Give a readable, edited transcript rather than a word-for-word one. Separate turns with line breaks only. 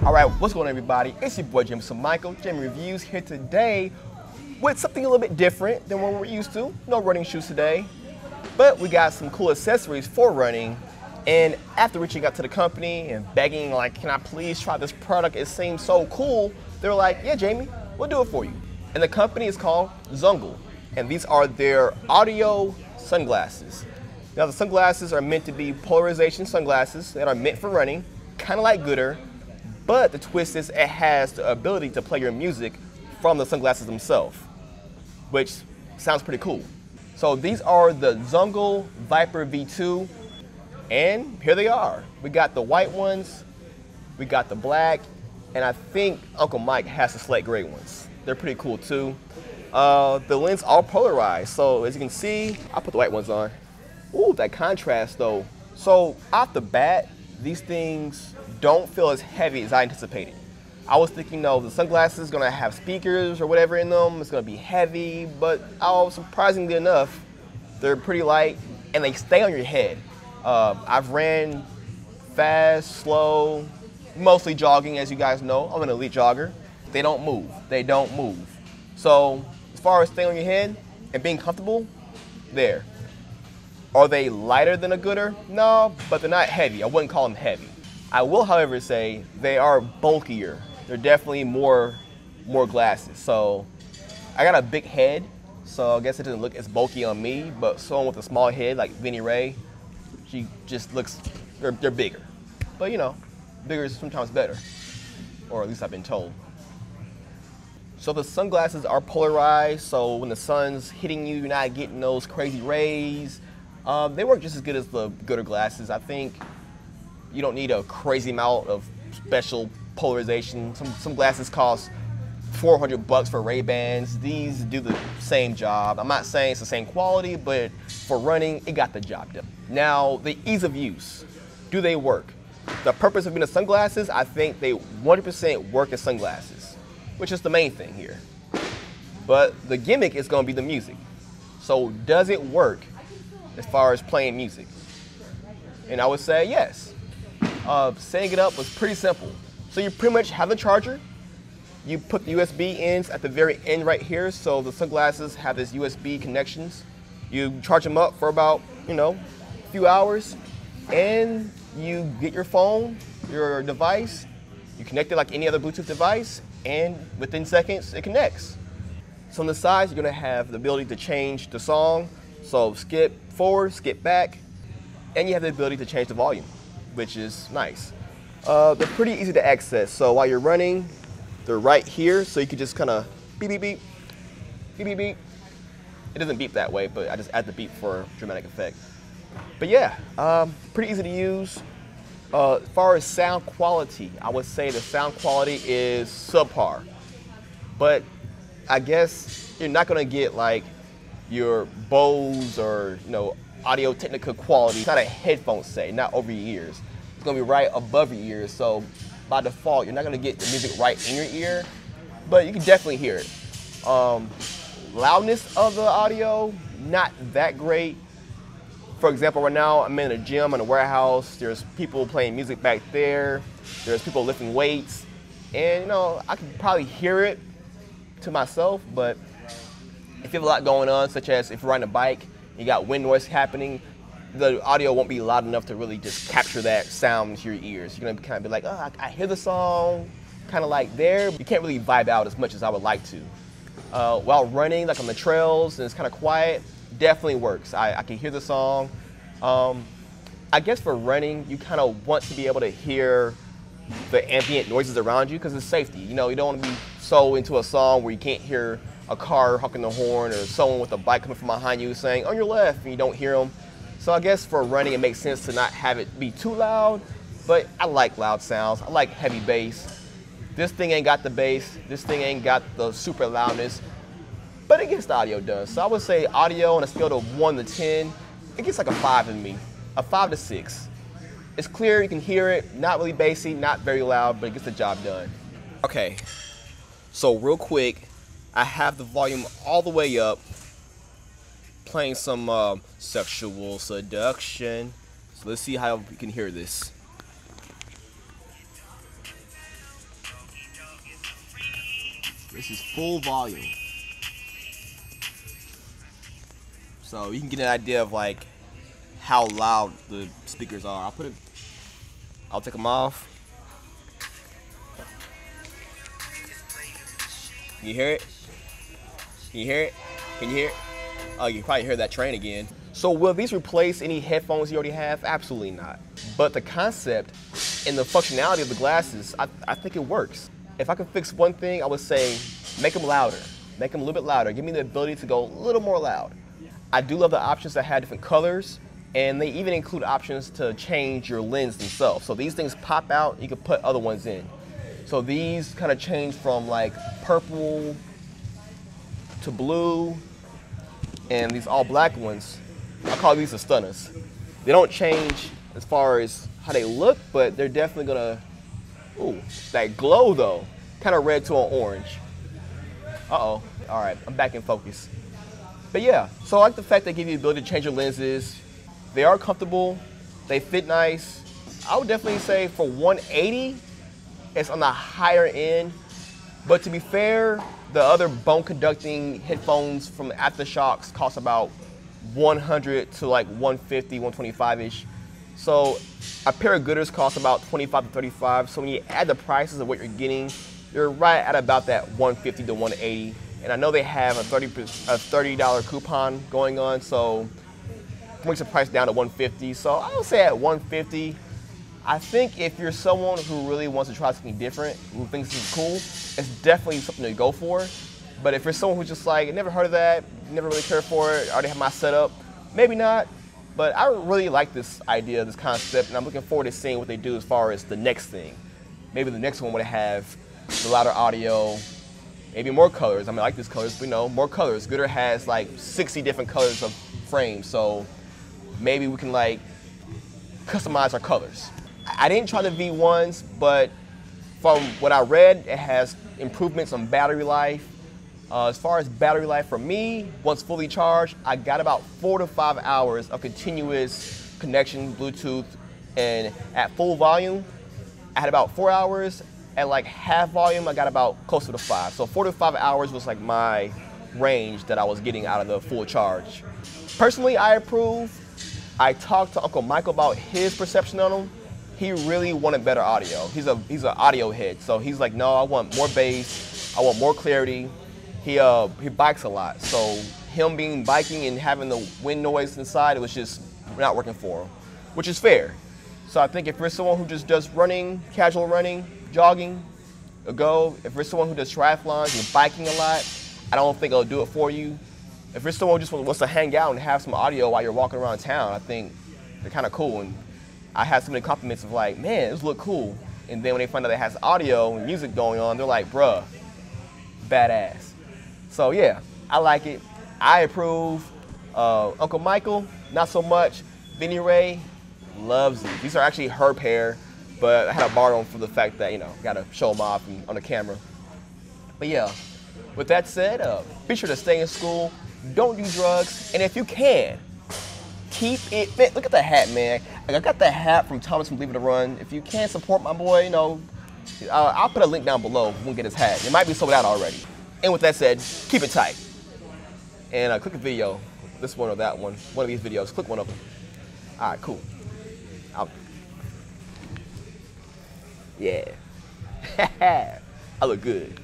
Alright, what's going on everybody? It's your boy Jameson Michael, Jamie Reviews, here today with something a little bit different than what we're used to. No running shoes today, but we got some cool accessories for running. And after reaching out to the company and begging, like, can I please try this product? It seems so cool. They're like, yeah, Jamie, we'll do it for you. And the company is called Zungle, and these are their audio sunglasses. Now the sunglasses are meant to be polarization sunglasses that are meant for running, kind of like GOODR, but the twist is it has the ability to play your music from the sunglasses themselves, which sounds pretty cool. So these are the Zungle Viper V2, and here they are. We got the white ones, we got the black, and I think Uncle Mike has the slate gray ones. They're pretty cool too. The lens all polarized, so as you can see, I'll put the white ones on. Ooh, that contrast though. So off the bat, these things don't feel as heavy as I anticipated. I was thinking, no, the sunglasses gonna have speakers or whatever in them. It's gonna be heavy, but surprisingly enough, they're pretty light and they stay on your head. I've ran fast, slow, mostly jogging, as you guys know. I'm an elite jogger. They don't move. They don't move. So as far as staying on your head and being comfortable, there. Are they lighter than a GOODR? No, but they're not heavy. I wouldn't call them heavy. I will, however, say they are bulkier. They're definitely more glasses. So I got a big head, so I guess it doesn't look as bulky on me, but someone with a small head like Vinnie Ray, she just looks, they're bigger. But you know, bigger is sometimes better, or at least I've been told. So the sunglasses are polarized, so when the sun's hitting you, you're not getting those crazy rays. They work just as good as the GOODR glasses. I think you don't need a crazy amount of special polarization. Some glasses cost $400 for Ray-Bans. These do the same job. I'm not saying it's the same quality, but for running, it got the job done. Now, the ease of use. Do they work? The purpose of being the sunglasses, I think they 100% work as sunglasses, which is the main thing here. But the gimmick is going to be the music. So does it work as far as playing music? And I would say yes. Setting it up was pretty simple. So you pretty much have the charger. You put the USB ends at the very end right here, so the sunglasses have this USB connections. You charge them up for about, a few hours, and you get your phone, your device, you connect it like any other Bluetooth device, and within seconds, it connects. So on the sides, you're gonna have the ability to change the song. So skip forward, skip back, and you have the ability to change the volume, which is nice. They're pretty easy to access. So while you're running, they're right here, so you can just kind of beep, beep, beep, beep, beep, beep. It doesn't beep that way, but I just add the beep for dramatic effect. But yeah, pretty easy to use. As far as sound quality, I would say the sound quality is subpar. But I guess you're not gonna get like your Bose or Audio Technica quality. It's not a headphone set, not over your ears. It's gonna be right above your ears, so by default, you're not gonna get the music right in your ear, but you can definitely hear it. Loudness of the audio, not that great. For example, right now I'm in a gym, in a warehouse. There's people playing music back there. There's people lifting weights, and I can probably hear it to myself, but if you have a lot going on, such as if you're riding a bike, you got wind noise happening, the audio won't be loud enough to really just capture that sound into your ears. You're gonna kind of be like, oh, I hear the song, kind of like there. You can't really vibe out as much as I would like to. While running, like on the trails, and it's kind of quiet, definitely works. I can hear the song. I guess for running, you kind of want to be able to hear the ambient noises around you because it's safety. You don't want to be so into a song where you can't hear a car honking the horn or someone with a bike coming from behind you saying, on your left, and you don't hear them. So I guess for running, it makes sense to not have it be too loud, but I like loud sounds. I like heavy bass. This thing ain't got the bass. This thing ain't got the super loudness, but it gets the audio done. So I would say audio on a scale of 1 to 10, it gets like a 5 in me, a 5 to 6. It's clear, you can hear it, not really bassy, not very loud, but it gets the job done. Okay, so real quick, I have the volume all the way up, playing some sexual seduction. So let's see how we can hear this. This is full volume. So you can get an idea of like how loud the speakers are. I'll take them off. Can you hear it? Can you hear it? Can you hear it? Oh, you probably hear that train again. So will these replace any headphones you already have? Absolutely not. But the concept and the functionality of the glasses, I think it works. If I could fix one thing, I would say make them louder. Make them a little bit louder. Give me the ability to go a little more loud. I do love the options that have different colors, and they even include options to change your lens themselves. So these things pop out, you can put other ones in. So these kind of change from like purple to blue, and these all black ones, I call these the stunners. They don't change as far as how they look, but they're definitely gonna, ooh, that glow though, kind of red to an orange. Uh-oh, all right, I'm back in focus. But yeah, so I like the fact they give you the ability to change your lenses. They are comfortable, they fit nice. I would definitely say for $180, it's on the higher end. But to be fair, the other bone conducting headphones from the Aftershocks cost about $100 to like $150, $125-ish. So a pair of GOODRs cost about $25 to $35. So when you add the prices of what you're getting, you're right at about that $150 to $180. And I know they have a $30 coupon going on, so it brings the price down to $150. So I would say at $150. I think if you're someone who really wants to try something different, who thinks this is cool, it's definitely something to go for. But if you're someone who's just like, never heard of that, never really cared for it, already have my setup, maybe not. But I really like this idea, this concept, and I'm looking forward to seeing what they do as far as the next thing. Maybe the next one would have the louder audio, maybe more colors. I mean, I like these colors, but more colors. GOODR has like 60 different colors of frames, so maybe we can like customize our colors. I didn't try the V1s, but from what I read, it has improvements on battery life. As far as battery life for me, once fully charged, I got about 4 to 5 hours of continuous connection, Bluetooth, and at full volume, I had about 4 hours. At like half volume, I got about closer to 5. So 4 to 5 hours was like my range that I was getting out of the full charge. Personally, I approve. I talked to Uncle Michael about his perception on them. He really wanted better audio. He's an audio head, so he's like, no, I want more bass, I want more clarity. He bikes a lot, so him biking and having the wind noise inside, it was just not working for him, which is fair. So I think if you're someone who just does running, casual running, jogging, a go. If you're someone who does triathlons, you're biking a lot, I don't think it'll do it for you. If you're someone who just wants to hang out and have some audio while you're walking around town, I think they're kind of cool. And I had so many compliments of like, man, this look cool. And then when they find out it has audio and music going on, they're like, bruh, badass. So yeah, I like it. I approve. Uncle Michael, not so much. Vinny Ray loves it. These are actually her pair, but I had to borrow them for the fact that, gotta show them off on the camera. But yeah, with that said, be sure to stay in school, don't do drugs, and if you can, keep it fit. Look at the hat, man. I got that hat from Thomas from Leave It to Run. If you can support my boy, I'll put a link down below if we can get his hat. It might be sold out already. And with that said, keep it tight. And click a video, this one or that one of these videos, click one of them. All right, cool. Yeah. I look good.